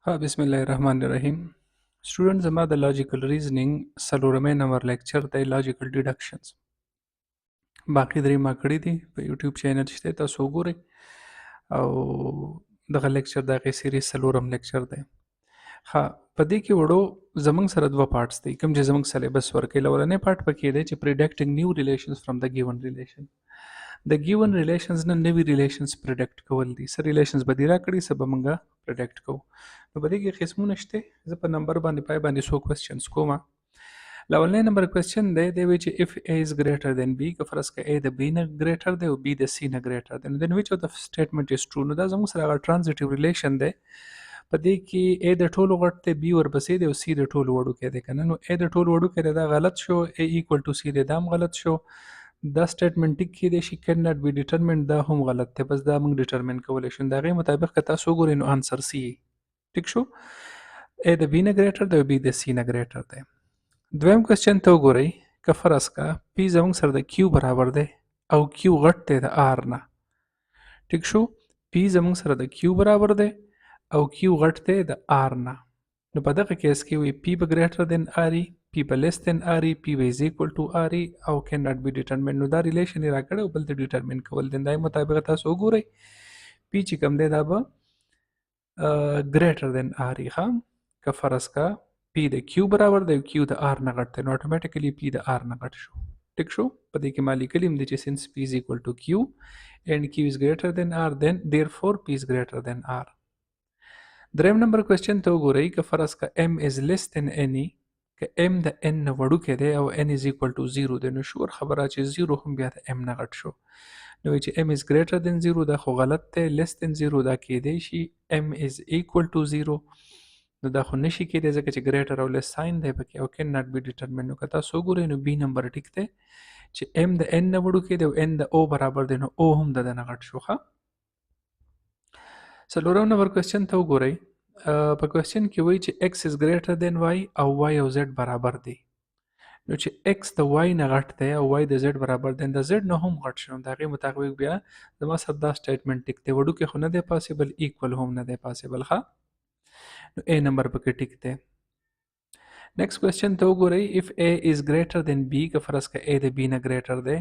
بسم الله الرحمن الرحیم. سټوډنټ زما د لاجیکل ریزنینګ څلورمې نمبر لیکچر دی لاجیکل ډیډکشنز. باقي درې ما کړي دي په یوټیوب چینل شته، تاسو وګورئ او دغه لیکچر د هغې سیریز څلورم لیکچر دی. ښه، په دې کې وړو زموږ سره دوه پارټس دي کوم چې زموږ سلیبس ورکوي. لومړنی پارټ پکې دی چې پریډکټینګ نیو ریلیشنز فرام د ګیون ریلیشن. د ګیون ریلیشنز نه نوي ریلیشنز پریډکټ کول دي. څه ریلیشنز به دې راکړي، څه به موږ پریډکټ کوو. نو په دې کې قسمونه شته. زه په نمبر باندې پای باندې څو کوېسچنز کوم. لومړنی نمبر کوېسچن دی وایي چې if A is greater than B که فرض که A د B نه greater دی او B د C نه greater دی، نو then which of the statement is true. نو دا زموږ سره هغه ټرانزټیو ریلیشن دی. په دې کې A د ټولو غټ دی، B ورپسې دی او C د ټولو وړوکی دی که نه. نو A د ټولو وړوکی دی، دا غلط شو. A equal to C دی، دا هم غلط شو. دا سټیټمنټ ټیک کیدای شي کین ناٹ بی ډیټرمنټ، دا هم غلط دی. بس دا موږ ډیټرمن کولی شو. د هغې مطابق که تاسو وګورئ نو آنسر سی ټیک شو. A د B نه ګریټر دی او B د C نه ګریټر دی. دویم کوېسچن ته وګورئ. که فرض کا P زموږ سره د Q برابر دی او Q غټ دی د R نه. ټیک شو. P زموږ سره د Q برابر دی او Q غټ دی د R نه. نو په دغه کیس کې وي P به ګریټر دین RE، P به لیس دین RE، P به از ایکول ټو RE او کین ناٹ بی ډیټرمنټ. نو دا ریلیشن یې راکړی او بل ته ډیټرمن کول دي. دا مطابق تاسو وګورئ P چې کوم دی دا به ګریټر دین RE. ښه، که فرض کا P د Q برابر دی او Q د R نه غټ دی، نو اټومیټیکلی P د R نه غټ شو. ټیک شو. په دې کې ما لیکلي هم دي چې سینس P is equal to Q and Q is greater than R then therefore P is greater than R. دریم نمبر کوېسچن ته وګورئ. که فرض که M is less than any، که M د N نه وړوکی دی او N is equal to 0 دی، نو شور خبره چې 0 هم بیا د M نه غټ شو. نو چې M is greater than 0 دا خو غلط دی. less than 0 دا کیدای شي. M is equal to 0 نو دا خو نشي کېدای ځکه چې ګریټر او لیس ساین دی پکې او کین ناٹ بی ډیټرمنټ. نو که تاسو وګورئ نو B نمبر ټیک دی چې M د N نه وړوکی دی او N د O برابر دی، نو O هم د ده نه غټ شو. ښه، څلورم نمبر کوېسچن ته وګورئ. په کوېسچن کې وایي چې x is greater than y او y او z برابر دی. نو چې x د y نه غټ دی او y د z برابر دی، د z نه هم غټ شو. د هغې مطابق بیا زما سره دا سټیټمنټ ټیک دی. وړوکی خو نه دی پاسبل، ایکول هم نه دی پاسبل. ښه، نو A نمبر پکې ټیک دی. نیکسٹ کوېسچن ته وګورئ. if A is greater than B که فرض که A د B نه greater دی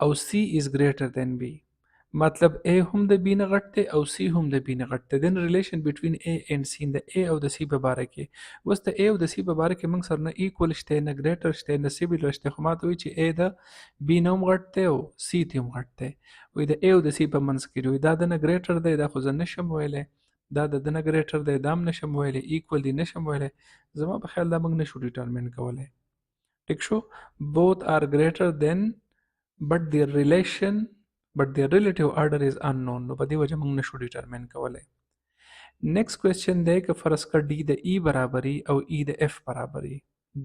او C is greater than B، مطلب A هم د B نه غټ دی او C هم د B نه غټ دی. then relation between A and C د A او د C په باره کې، اوس د A او د C په باره کې موږ سره نه ایکول شته، نه ګریټر شته، نه سیمیلر شته. خو ما ته وایي چې A د B نه هم غټ دی او C ته هم غټ دی. وایي د A او د C په منځ کې وایي دا د نه ګریټر دی، دا خو زه نشم ویلی. دا د نه ګریټر دی، دا هم نشم ویلی. ایکول دی نشم ویلی. زما په خیال دا موږ نشو ډیټرمن کولی. ټیک شو. both are greater than but their relative order is unknown. نو په دې وجه موږ نشو ډیټرمن کولی. نیکسٹ کوېسچن دی. که فرض که D د E برابري او E د F برابري،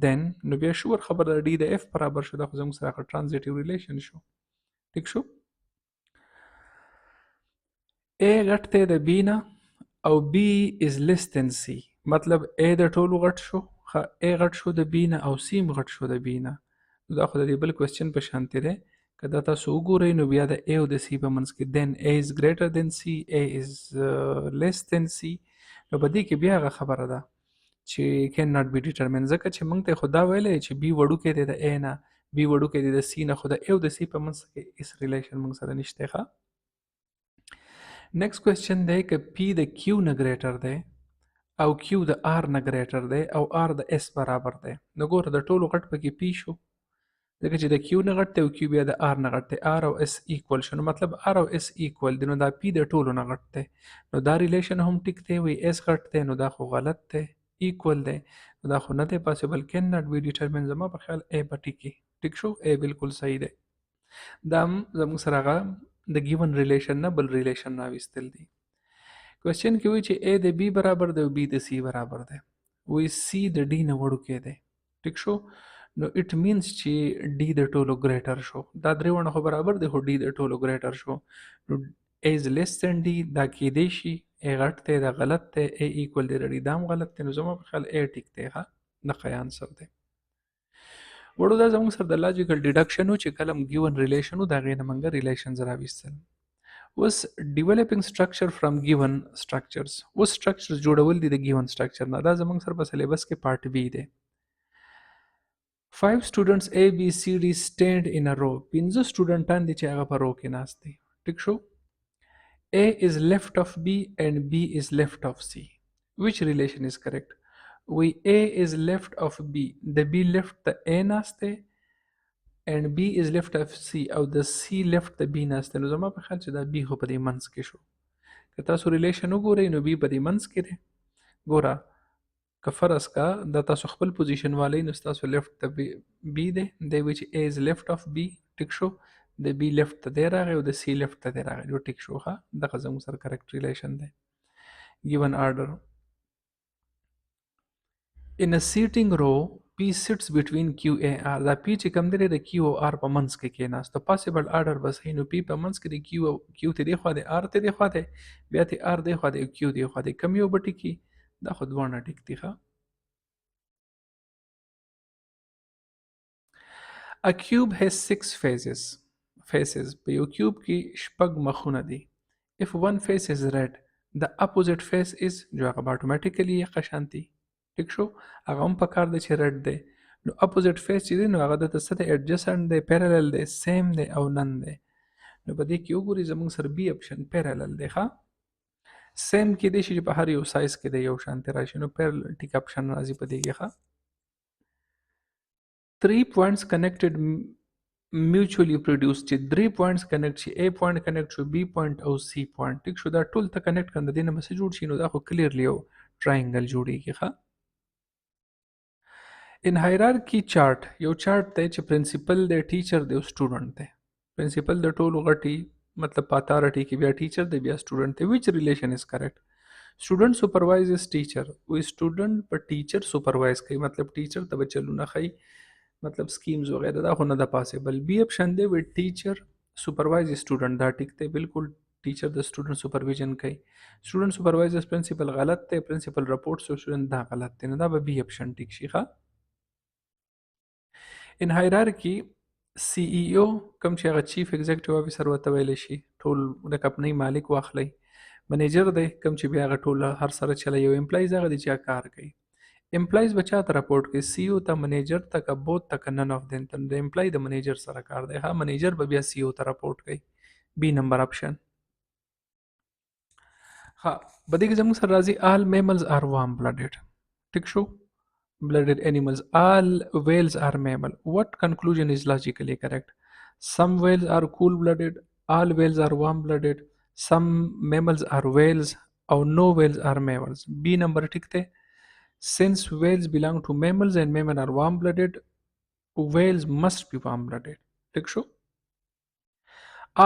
then نو بیا شور خبر د D د F برابر شو. دا خو زموږ سره ټرانزټیو ریلیشن شو. ټیک شو. A غټ دی د B نه او B is less than C، مطلب A د ټولو غټ شو. ښه، A غټ شو د B نه او C هم غټ شو د B نه. دا خو د دې بل کوېسچن په شانتې دی. که دا تاسو وګورئ نو بیا د A او د C په منځ کې then A is greater than C، A is less than C. نو په دې کې بیا هغه خبره ده چې can not be determined، ځکه چې موږ ته خو دا ویلی چې B وړوکی دی د A نه، B وړوکی دی د C نه، خو د A او د C په منځ کې هېڅ ریلیشن موږ سره نشته. ښه، نیکسٹ کوېسچن دی. که P د Q نه ګریټر دی او Q د R نه ګریټر دی او R د S برابر دی، نو ګوره د ټولو غټ پکې P شو ځکه چې د Q نه غټ دی او Q بیا د R نه غټ دی. R او S ایکول شو، نو مطلب R او S ایکول دی، نو دا P د ټولو نه غټ دی. نو دا ریلیشن هم ټیک دی. وایي S غټ دی، نو دا خو غلط دی. ایکول دی، نو دا خو نه دی پاسبل. کین ناٹ بی ډیټرمن. زما په خیال A به ټیکي. ټیک شو. A بالکل صحیح دی. دا هم زموږ سره هغه د ګیون ریلیشن نه بل ریلیشن راویستل دي. کوېسچن کې وایي چې A د B برابر دی او B د C برابر دی. وایي C د D نه وړوکی دی. ټیک شو. نو اټ مینس چې D د ټولو ګریټر شو. دا درې وړه خو برابر دی خو D د ټولو ګریټر شو. نو A is less than D دا کیدای شي. A غټ دی، دا غلط دی. A ایکول دی د D، دا هم غلط دی. نو زما په خیال A ټیک دی. ښه، دغه آنسر دی. وړو دا زموږ سره د لاجیکل ډیډکشن و چې کله ګیون ریلیشن و د هغې نه موږ ریلیشنز راویستل. اوس developing structure from given structures. اوس structures جوړول دي د given structure نه. دا زموږ سره په سلیبس کې پارت بی دی. 5 students A B C D stand in a row. 15 سټوډنټان دي چې هغه په رو کې ناست دي. ټیک شو. A is left of B and B is left of C. Which relation is correct? We A is left of B. The B left the A ناست دی and B is left of C او د C left د B ناست دی. نو زما په خیال چې دا B خو په دې منځ کې شو. که تاسو ریلیشن وګورئ نو B په دې منځ کې دی. ګوره که فرض کا دا تاسو خپل پوزیشن والی نو تاسو لیفت ته بی دی دی وی چې A is left of B. ټیک شو. د B left ته دی راغی او د C left ته دی راغی. نو ټیک شو. ښه دغه زموږ سره کریکټ ریلیشن دی. given order. In a seating row, P sits between Q and R. دا P چې کوم دی د Q او R په منځ کې کېناست. د possible order بس نو P په منځ کې د Q ته دی خوا دی R ته دی خوا دی بیا ته R دی خوا دی Q دی خوا دی. کم یو به ټیکي دا خو دواړه ټیک دي. ښه A cube has 6 faces. په یو کیوب کې شپږ مخونه دي. If one face is red, the opposite face is جو هغه به automatically یې قشانتي. ټیک شو. هغه هم په کار دی چې red دی. نو opposite face چې دی نو هغه د څه دی adjacent دی parallel دی same دی او none دی. نو په دې کې وګورئ زموږ سره B option parallel دی. ښه same کې دی چې په هر یو سایز کې دی یو شانتي راشي نو parallel ټیک option راځي په دې کې. ښه 3 points connected mutually produce چې 3 points connect شي A point connect شو B point او C point. ټیک شو. دا ټول ته connect کړه د دې نه بس جوړ شي نو دا خو clearly یو triangle جوړیږي. ښه in hierarchy chart یو چارت دی چې principal دی teacher دی او student دی. principal د ټولو غټي مطلب په authority کې بیا teacher دی بیا student دی. which relation is correct? student supervises teacher. وی student په teacher supervise کوي مطلب teacher ته به چلونه ښيي مطلب سکیمز وغیرہ دا خو نه د پاسبل. بی اپشن دی وی ټیچر سپروایز سټوډنټ. دا ټیک دی بالکل. ټیچر د سټوډنټ سپرویژن کوي. سټوډنټ سپروایزز پرنسپل غلط دی. پرنسپل رپورټس سټوډنټ دا غلط دی. نو دا به بی اپشن ټیک شي. ښه ان هایرارکی سی ای او کوم چې هغه چیف ایگزیکټیو افیسر ورته ویلی شي ټول د کمپنۍ مالک واخلئ. منیجر دی کوم چې بیا هغه ټول هر سره چلی. یو امپلایز هغه دی چې کار کوي. امپلایز به چاته راپورټ کوي سی او ته منیجر ته که بوت ته که نن اف دین ته. د امپلای د منیجر سره کار دی. ها منیجر به بیا سی او ته راپورټ کوي. بی نمبر اپشن. ها په دې کې زموږ سره راځي all mammals are warm blooded. ټیک شو. blooded animals. all whales are mammal. What conclusion is logically correct? Some whales are cool blooded. All whales are warm blooded. Some mammals are whales or no whales are mammals. B number ټیک دی. Since whales belong to mammals and mammals are warm blooded, whales must be warm blooded. ٹھیک شو.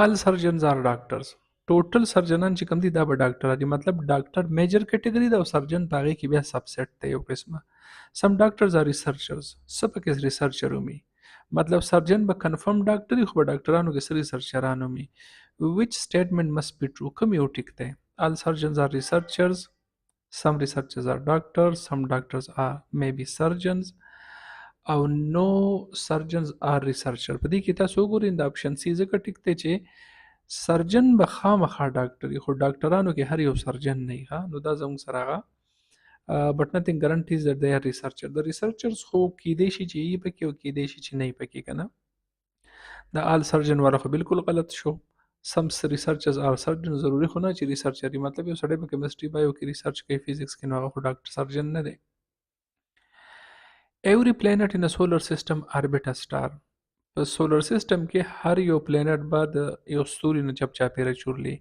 all surgeons are doctors. ټوټل سرجنان چې کوم دي دا به ډاکټر دي. مطلب ډاکټر میجر کټګوري دا او سرجن په هغې کې بیا سبسیټ دی یو قسمه. سم ډاکټرز آر ریسرچرز. څه پکې ریسرچر ومي مطلب سرجن به کنفرم ډاکټر خو به ډاکټرانو کې څه ریسرچران ومي. which statement must be true؟ کوم یو ټیک دی؟ all surgeons are researchers. Some researchers are doctors. Some doctors are maybe surgeons. او no surgeons are researcher. په دې کې تاسو وګورئ د اپشن سی ځکه ټیک دی چې سرجن به خامخا ډاکټر خو ډاکټرانو کې هر یو سرجن نه وي. نو دا زموږ سره هغه but nothing guarantees that they are researcher. د ریسرچرز خو کیدای شي چې یې پکې او کیدای شي چې نه یې پکې که نه. دا آل سرجن والا خو بالکل غلط شو. سم ریسرچرز آر سرجن. ضروري خو نه چې ریسرچر مطلب یو سړی په کیمستري بایو کې ریسرچ کوي فزیکس کې نو هغه خو ډاکټر سرجن نه دی. every planet in a solar system orbit a star. په سولر سیسټم کې هر یو پلانټ به د یو ستوري نه چاپیره چورلی.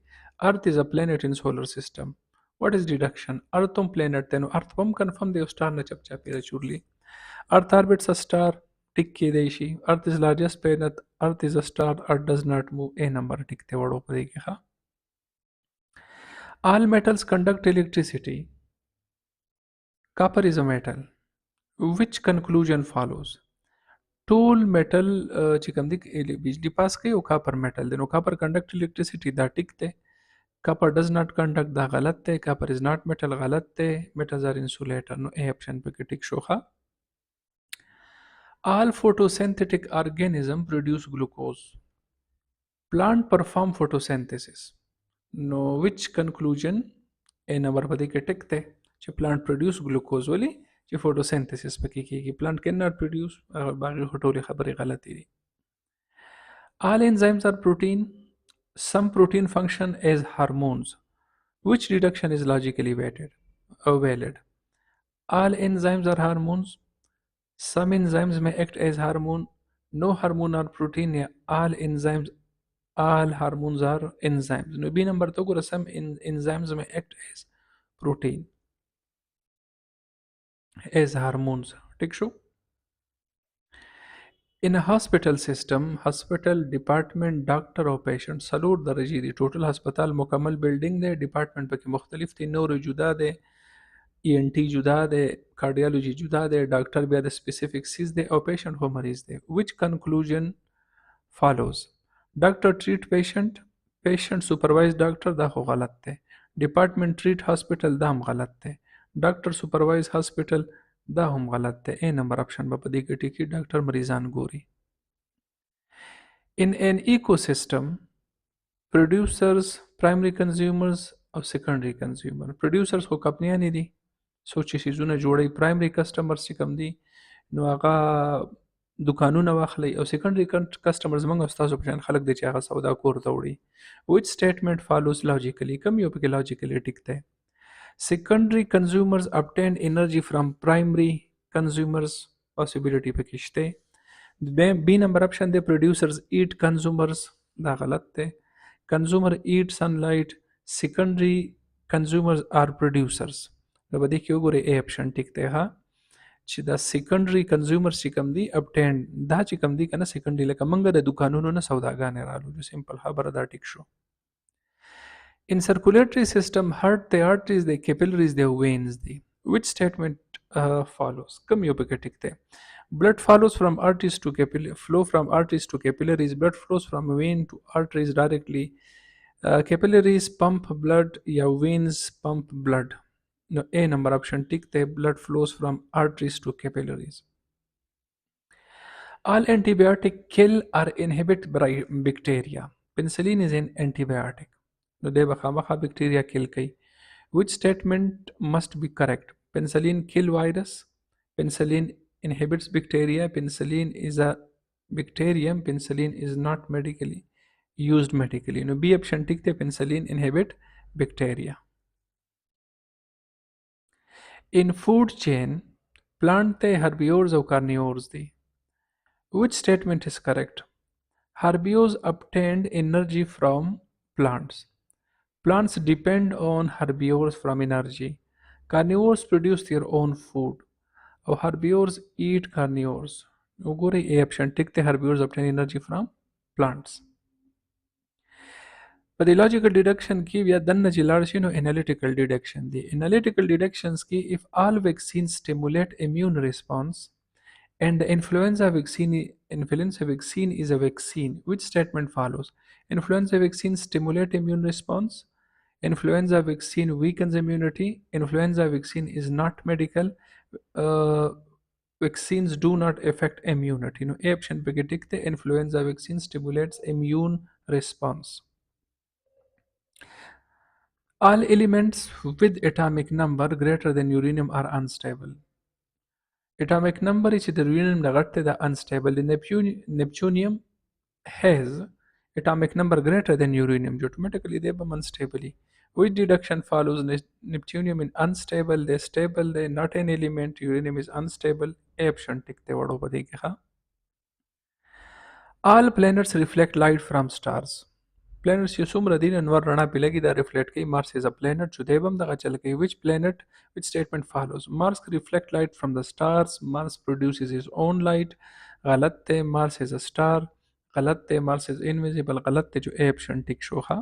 ارث از ا پلانټ ان سولر سیسټم. واټ از ډیډکشن؟ ارث هم پلانټ دی نو ارث هم کنفرم دی یو سټار نه چاپیره چورلی. ارث آربټس ا سټار ټیک کېدای شي. ارث از لارجسٹ پلانټ. ارث از ا سټار. ارث ډز ناٹ موو. اے نمبر ټیک دی وړو په دې کې. ښه all metals conduct electricity. copper is a metal. which conclusion follows؟ ټول میټل چې کوم دی بجلی پاس کوي او کاپر میټل دی. نو کاپر کنډکټ الیکټریسيټي دا ټیک دی. کاپر ډز ناٹ کنډکټ دا غلط دی. کاپر از ناٹ میټل غلط دی. میټلز آر انسولیټر. نو اے اپشن پکې ټیک شو. ښه all photosynthetic organism produce glucose. plant perform photosynthesis. نو which conclusion A نمبر په دې کې ټیک دی چې پلانټ پروډوس ګلوکوز ولې چې فوټوسینتھیسس پکې کېږي پلانټ کین ناٹ پروډوس باقي ټولې خبرې غلطې دي all enzymes are protein some protein function as hormones which deduction is logically weighted or valid all enzymes are hormones some enzymes may act as hormone no hormone are protein या all hormones are enzymes no B number तो ګوره some enzymes may act as protein as hormones ٹھیک شو In a hospital system, hospital department doctor or patient سلور درجې دي ټوټل هسپتال مکمل بلډینګ دی ډپارټمنټ پکې مختلف دي نورو جدا دی ENT جدا دی کارډیالوجي جدا دی ډاکټر بیا د سپیسیفیک سیز دی او پیشنټ هو مریض دی which conclusion follows ډاکټر ټریټ پیشنټ پیشنټ سپروایز ډاکټر دا خو غلط دی ډپارټمنټ ټریټ هاسپټل دا هم غلط دی ډاکټر سپروایز هاسپټل دا هم غلط دی A نمبر آپشن به په دې کې ټیکي ډاکټر مریضان ګوري In an ecosystem producers primary consumers او secondary consumer producers خو کمپنیانې دي څوک چې شیزونه جوړوي primary customers چې کوم دي نو هغه دکانونه واخلي او secondary customers موږ او ستاسو په شان خلک دي چې هغه سودا کور ته وړي which statement follows logically کوم یو پکې logically ټیک دی secondary consumers obtain energy from primary consumers possibility پکې شته B number option دی producers eat consumers دا غلط دی consumer eat sunlight secondary consumers are producers نو په دې کې وګورئ A option ټیک دی ها چې دا secondary consumers چې کوم دي obtain دا چې کوم دي کنه secondary لکه منګه د دکانونو نه سوداګانې رالو جو سمپل خبره دا ټیک شو In circulatory system, heart the arteries, the capillaries, the veins. The which statement follows? Come you pick a tick there. Blood follows from arteries to flow from arteries to capillaries. Blood flows from vein to arteries directly. Capillaries pump blood. Yeah, veins pump blood. No, A number option tick there. Blood flows from arteries to capillaries. All antibiotic kill or inhibit bacteria. Penicillin is an antibiotic. نو دی به خامخا بکټیریا کیل کوي which statement must be correct penicillin kill virus penicillin inhibits bacteria penicillin is a bacterium penicillin is not medically used medically نو B option ټیک دی penicillin inhibit bacteria in food chain plant ته herbivores او carnivores دي which statement is correct herbivores obtained energy from plants Plants depend on herbivores from energy. Carnivores produce their own food. Or herbivores eat carnivores. وګورئ A option ټیک دی herbivores obtain energy from plants. په دې logical deduction کې بیا دنه چې لاړ شي نو analytical deduction دی. Analytical deductions کې if all vaccines stimulate immune response and the influenza vaccine is a vaccine, which statement follows? Influenza vaccine stimulate immune response. Influenza vaccine weakens immunity. Influenza vaccine is not medical. Vaccines do not affect immunity. No, A option पे टिक the influenza vaccine stimulates immune response. All elements with atomic number greater than uranium are unstable. Atomic number چې د uranium نه غټ دی unstable. The Neptunium has atomic number greater than uranium automatically they become unstable which deduction follows neptunium is unstable they stable they not an element uranium is unstable A option tick the word over the all planets reflect light from stars planets چې څومره دي انوار رڼا پې لګي دا reflect کوي Mars is a planet چې دی به هم دغه چل کوي which planet which statement follows Mars reflect light from the stars Mars produces his own light غلط دی Mars is a star غلط دی Mars is invisible غلط دی جو A option ټیک شو ها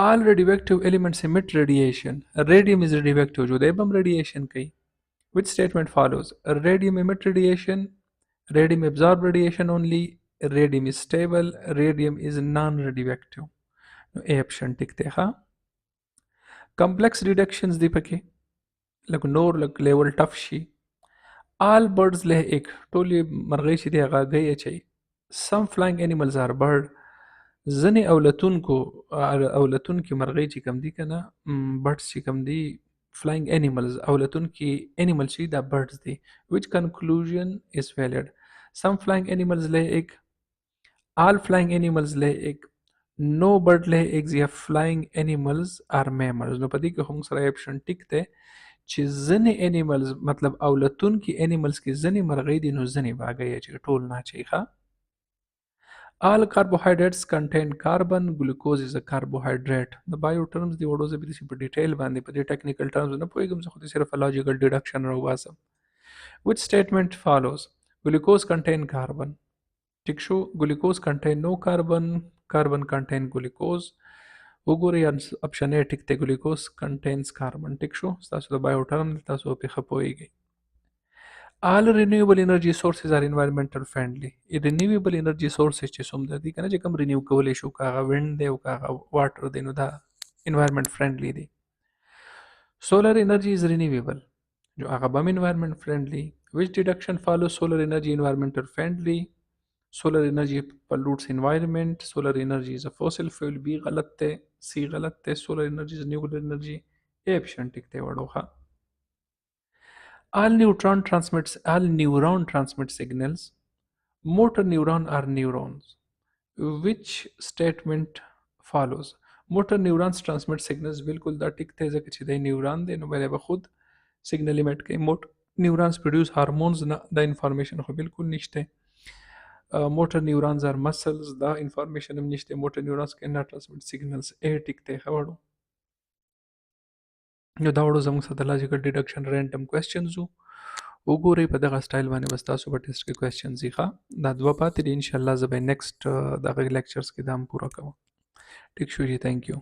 all radioactive elements emit radiation radium is radioactive جو دی به هم radiation کوي which statement follows radium emit radiation radium absorb radiation only radium is stable radium is non-radioactive نو A option ټیک دی ها complex reductions دی پکې لکه نور لکه لیول ټف شي all birds lay egg ټولې مرغۍ چې دی هغه هګۍ اچوي some flying animals are bird ځینې اولتونکي مرغۍ چې کوم دي که نه birds چې کوم دي flying animals اولتونکي animals چې دا birds دي which conclusion is valid some flying animals lay egg all flying animals lay egg no bird lay eggs یا flying animals are mammals نو په دې کې هم سره اپشن ټیک دی چې ځینې animals مطلب اولتونکي animals کې ځینې مرغۍ دي نو ځینې باګۍ چې ټول نه اچوي ښه All carbohydrates contain carbon. Glucose is a carbohydrate. The bio terms دی وړو زه به داسې په ډیټیل باندې په دې ټیکنیکل ټرمز نه پوهېږم زه خو دې صرف logical deduction راوباسم. Which statement follows? Glucose contain carbon. ټیک شو glucose contain no carbon. Carbon contain glucose. وګورئ اپشن A ټیک دی glucose contains carbon. ټیک شو ستاسو د bio term تاسو پرې ښه پوهېږئ. All renewable energy sources are environmental friendly. Renewable energy sources چې څوم دي کنه چې کوم رینیو کولی شو کاغه ویند دی او کاغه واټر دی نو دا environment friendly دی. Solar energy is renewable. جو هغه بم environment friendly. Which deduction follows solar energy environmental friendly? Solar energy pollutes environment. Solar energy is a fossil fuel. B غلط دی. C غلط دی. Solar energy is renewable energy. A option ټیک دی وړوخه. All neuron transmit signals. Motor neuron are neurons. Which statement follows? Motor neurons transmit signals بالکل دا ټیک دی ځکه چې دی نیوران دی نو باید به خود سیګنل ایمیټ کوي. Motor neurons produce hormones نه دا انفارمیشن خو بالکل نشته. Motor neurons are muscles دا انفارمیشن هم نشته. Motor neurons cannot transmit signals. A ټیک دی خبرو. نو دا وړو زموږ سره د لاجیکل ډیډکشن رینډم کوېسچنز وو وګورئ په دغه سټایل باندې بس تاسو په ټیسټ کې کوېسچنز یې ښه دا دوه پاتې دي انشاءالله زه به نیکسټ دغه لیکچرز کې دا هم پوره کوم ټیک شو جی تھینک یو